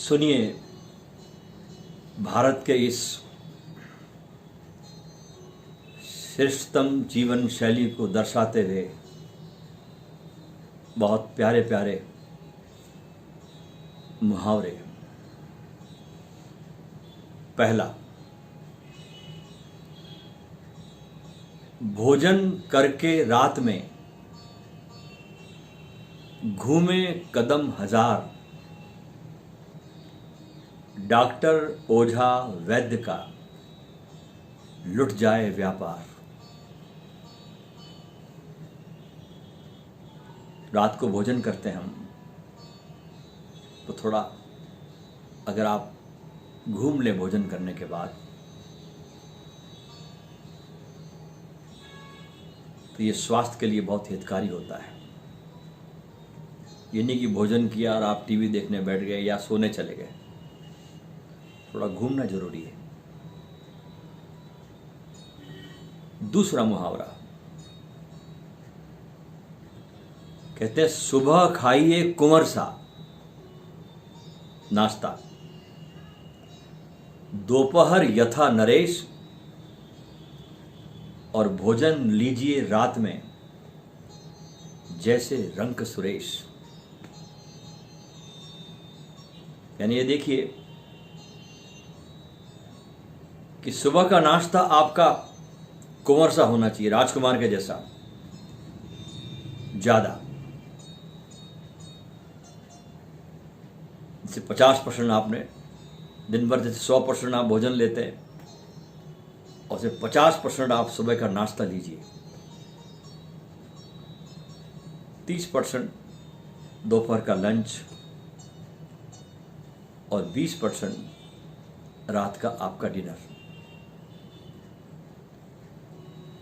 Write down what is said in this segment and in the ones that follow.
सुनिए, भारत के इस श्रेष्ठतम जीवन शैली को दर्शाते हुए बहुत प्यारे प्यारे मुहावरे। पहला, भोजन करके रात में घूमे कदम हजार, डॉक्टर ओझा वैद्य का लुट जाए व्यापार। रात को भोजन करते हैं हम, तो थोड़ा अगर आप घूम लें भोजन करने के बाद, तो ये स्वास्थ्य के लिए बहुत हितकारी होता है। ये नहीं कि भोजन किया और आप टीवी देखने बैठ गए या सोने चले गए, थोड़ा घूमना जरूरी है। दूसरा मुहावरा, कहते हैं सुबह खाइए कुंवर सा नाश्ता, दोपहर यथा नरेश, और भोजन लीजिए रात में जैसे रंक सुरेश। यानी ये देखिए कि सुबह का नाश्ता आपका कुंवर सा होना चाहिए, राजकुमार के जैसा ज्यादा। जैसे 50% आपने दिन भर, जैसे 100% आप भोजन लेते हैं, और सिर्फ 50% आप सुबह का नाश्ता लीजिए, 30% दोपहर का लंच, और 20% रात का आपका डिनर।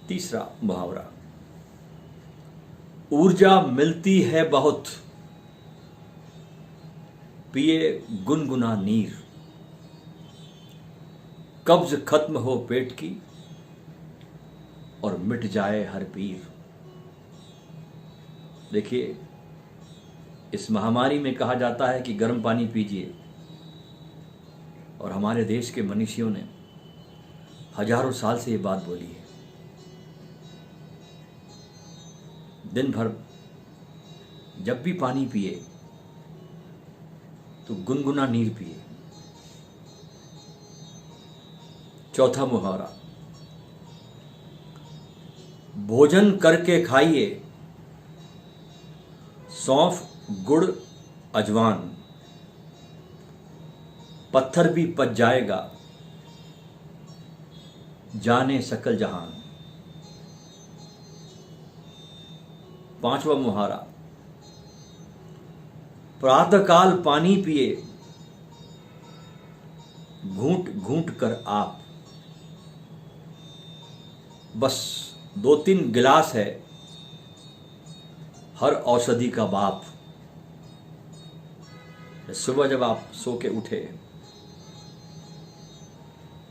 तीसरा मुहावरा, ऊर्जा मिलती है बहुत, पिए गुनगुना नीर, कब्ज खत्म हो पेट की और मिट जाए हर पीर। देखिए, इस महामारी में कहा जाता है कि गर्म पानी पीजिए, और हमारे देश के मनीषियों ने हजारों साल से ये बात बोली है। दिन भर जब भी पानी पिए तो गुनगुना नीर पिए। चौथा मुहावरा, भोजन करके खाइए सौंफ गुड़ अजवान, पत्थर भी पच जाएगा जाने सकल जहान। पांचवा मुहावरा, प्रातःकाल पानी पिए घूंट घूंट कर आप, बस 2-3 गिलास है हर औषधि का बाप। सुबह जब आप सो के उठे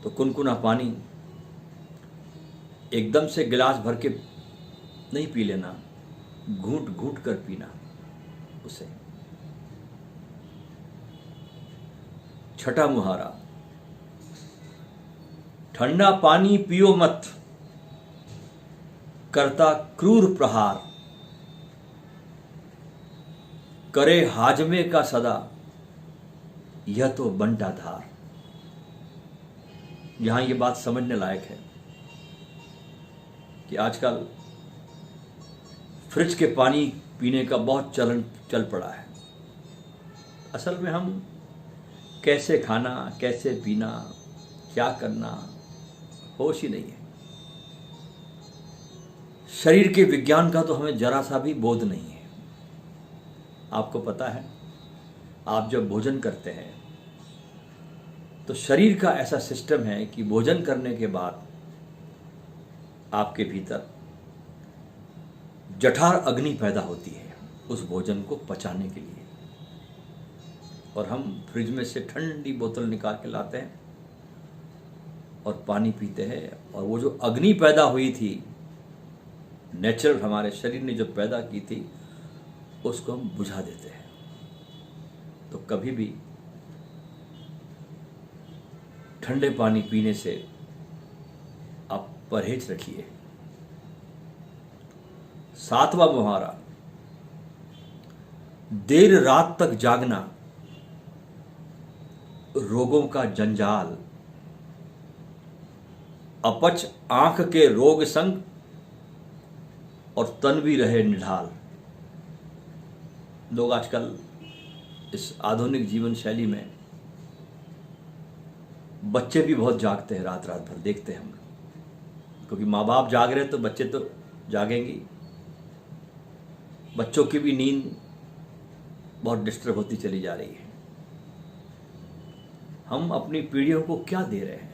तो कुनकुना पानी एकदम से गिलास भर के नहीं पी लेना, घूंट घूंट कर पीना उसे। छठा मुहावरा, ठंडा पानी पियो मत, करता क्रूर प्रहार, करे हाजमे का सदा यह तो बंटा धार। यहां ये बात समझने लायक है कि आजकल फ्रिज के पानी पीने का बहुत चलन चल पड़ा है। असल में हम कैसे खाना, कैसे पीना, क्या करना, होश ही नहीं है। शरीर के विज्ञान का तो हमें जरा सा भी बोध नहीं है। आपको पता है, आप जब भोजन करते हैं तो शरीर का ऐसा सिस्टम है कि भोजन करने के बाद आपके भीतर जठर अग्नि पैदा होती है उस भोजन को पचाने के लिए, और हम फ्रिज में से ठंडी बोतल निकाल के लाते हैं और पानी पीते हैं, और वो जो अग्नि पैदा हुई थी, नेचुरल हमारे शरीर ने जो पैदा की थी, उसको हम बुझा देते हैं। तो कभी भी ठंडे पानी पीने से आप परहेज रखिए। 7वां मुहावरा, देर रात तक जागना रोगों का जंजाल, अपच आंख के रोग संग और तन भी रहे निढाल। लोग आजकल इस आधुनिक जीवन शैली में बच्चे भी बहुत जागते हैं, रात रात भर देखते हैं हम लोग, क्योंकि माँ बाप जाग रहे हैं तो बच्चे तो जागेंगे। बच्चों की भी नींद बहुत डिस्टर्ब होती चली जा रही है। हम अपनी पीढ़ियों को क्या दे रहे हैं?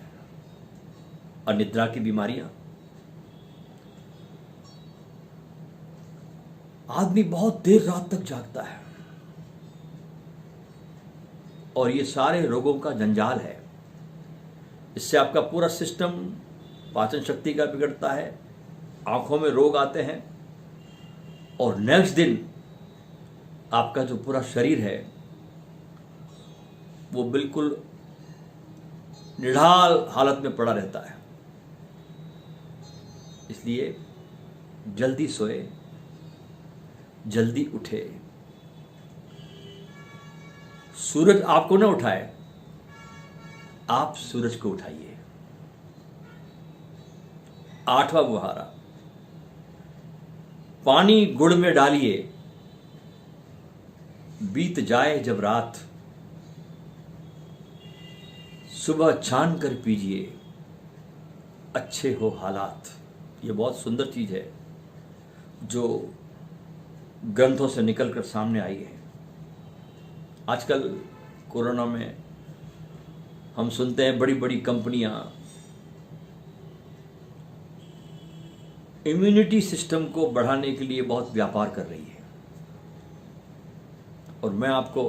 अनिद्रा की बीमारियां। आदमी बहुत देर रात तक जागता है और ये सारे रोगों का जंजाल है। इससे आपका पूरा सिस्टम, पाचन शक्ति का बिगड़ता है, आंखों में रोग आते हैं और नेक्स्ट दिन आपका जो पूरा शरीर है वो बिल्कुल निढाल हालत में पड़ा रहता है। इसलिए जल्दी सोए, जल्दी उठे। सूरज आपको न उठाए, आप सूरज को उठाइए। 8वां मुहावरा, पानी गुड़ में डालिए, बीत जाए जब रात, सुबह छान कर पीजिए, अच्छे हो हालात। ये बहुत सुंदर चीज है जो ग्रंथों से निकलकर सामने आई है। आजकल कोरोना में हम सुनते हैं बड़ी बड़ी कंपनियां इम्यूनिटी सिस्टम को बढ़ाने के लिए बहुत व्यापार कर रही है। और मैं आपको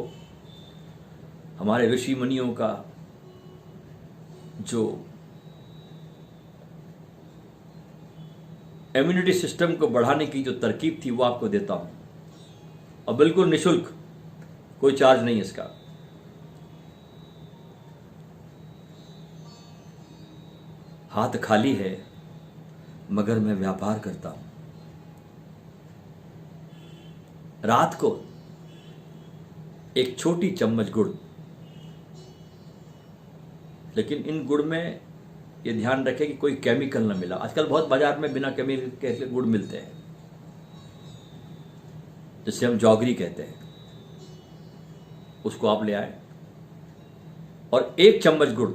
हमारे ऋषि मुनियों का जो इम्यूनिटी सिस्टम को बढ़ाने की जो तरकीब थी वो आपको देता हूं, और बिल्कुल निशुल्क, कोई चार्ज नहीं इसका। हाथ खाली है मगर मैं व्यापार करता हूं। रात को एक छोटी चम्मच गुड़, लेकिन इन गुड़ में ये ध्यान रखें कि कोई केमिकल ना मिला। आजकल बहुत बाजार में बिना केमिकल के गुड़ मिलते हैं, जिसे हम जौगरी कहते हैं। उसको आप ले आए और 1 चम्मच गुड़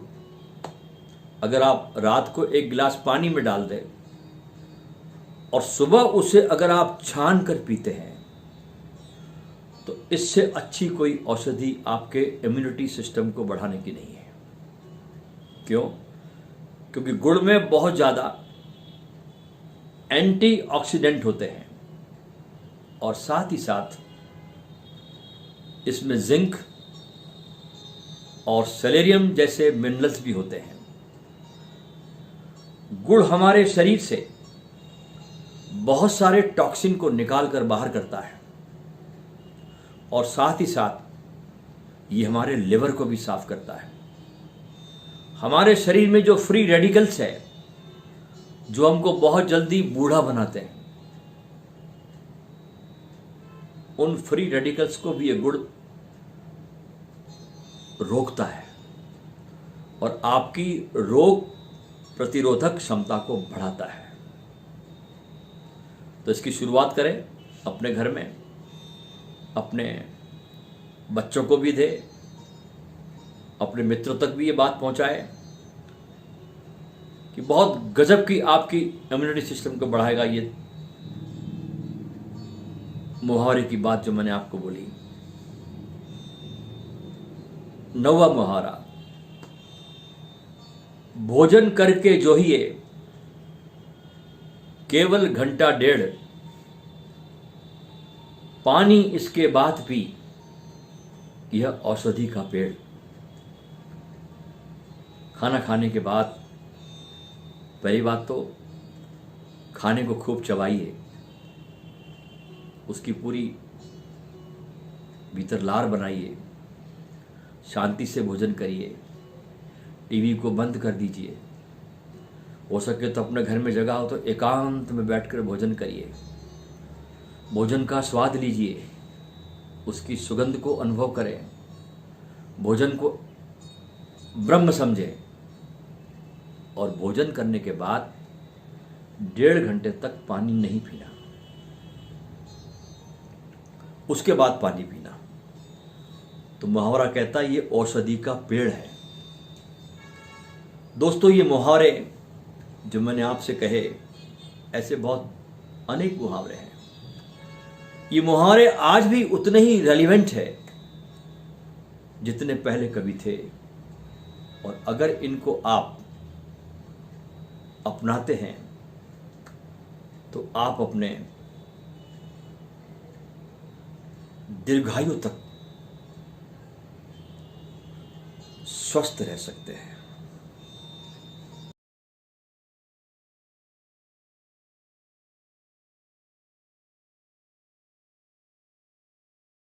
अगर आप रात को 1 गिलास पानी में डाल दें और सुबह उसे अगर आप छान कर पीते हैं तो इससे अच्छी कोई औषधि आपके इम्यूनिटी सिस्टम को बढ़ाने की नहीं है। क्यों? क्योंकि गुड़ में बहुत ज्यादा एंटीऑक्सीडेंट होते हैं और साथ ही साथ इसमें जिंक और सेलेनियम जैसे मिनरल्स भी होते हैं। गुड़ हमारे शरीर से बहुत सारे टॉक्सिन को निकाल कर बाहर करता है और साथ ही साथ ये हमारे लिवर को भी साफ करता है। हमारे शरीर में जो फ्री रेडिकल्स है जो हमको बहुत जल्दी बूढ़ा बनाते हैं, उन फ्री रेडिकल्स को भी ये गुड़ रोकता है और आपकी रोग प्रतिरोधक क्षमता को बढ़ाता है। तो इसकी शुरुआत करें अपने घर में, अपने बच्चों को भी दे, अपने मित्रों तक भी ये बात पहुंचाए कि बहुत गजब की आपकी इम्यूनिटी सिस्टम को बढ़ाएगा ये मुहावरे की बात जो मैंने आपको बोली। 9वां मुहावरा, भोजन करके जोहिए, केवल घंटा डेढ़, पानी इसके बाद पी, यह औषधि का पेड़। खाना खाने के बाद पहली बात तो खाने को खूब चबाइए, उसकी पूरी भीतर लार बनाइए, शांति से भोजन करिए, टीवी को बंद कर दीजिए। हो सके तो अपने घर में जगह हो तो एकांत में बैठकर भोजन करिए। भोजन का स्वाद लीजिए, उसकी सुगंध को अनुभव करें, भोजन को ब्रह्म समझें और भोजन करने के बाद 1.5 घंटे तक पानी नहीं पीना, उसके बाद पानी पीना। तो मुहावरा कहता है ये औषधि का पेड़ है। दोस्तों, ये मुहावरे जो मैंने आपसे कहे, ऐसे बहुत अनेक मुहावरे हैं। ये मुहावरे आज भी उतने ही रेलिवेंट है जितने पहले कभी थे। और अगर इनको आप अपनाते हैं तो आप अपने दीर्घायु तक स्वस्थ रह सकते हैं।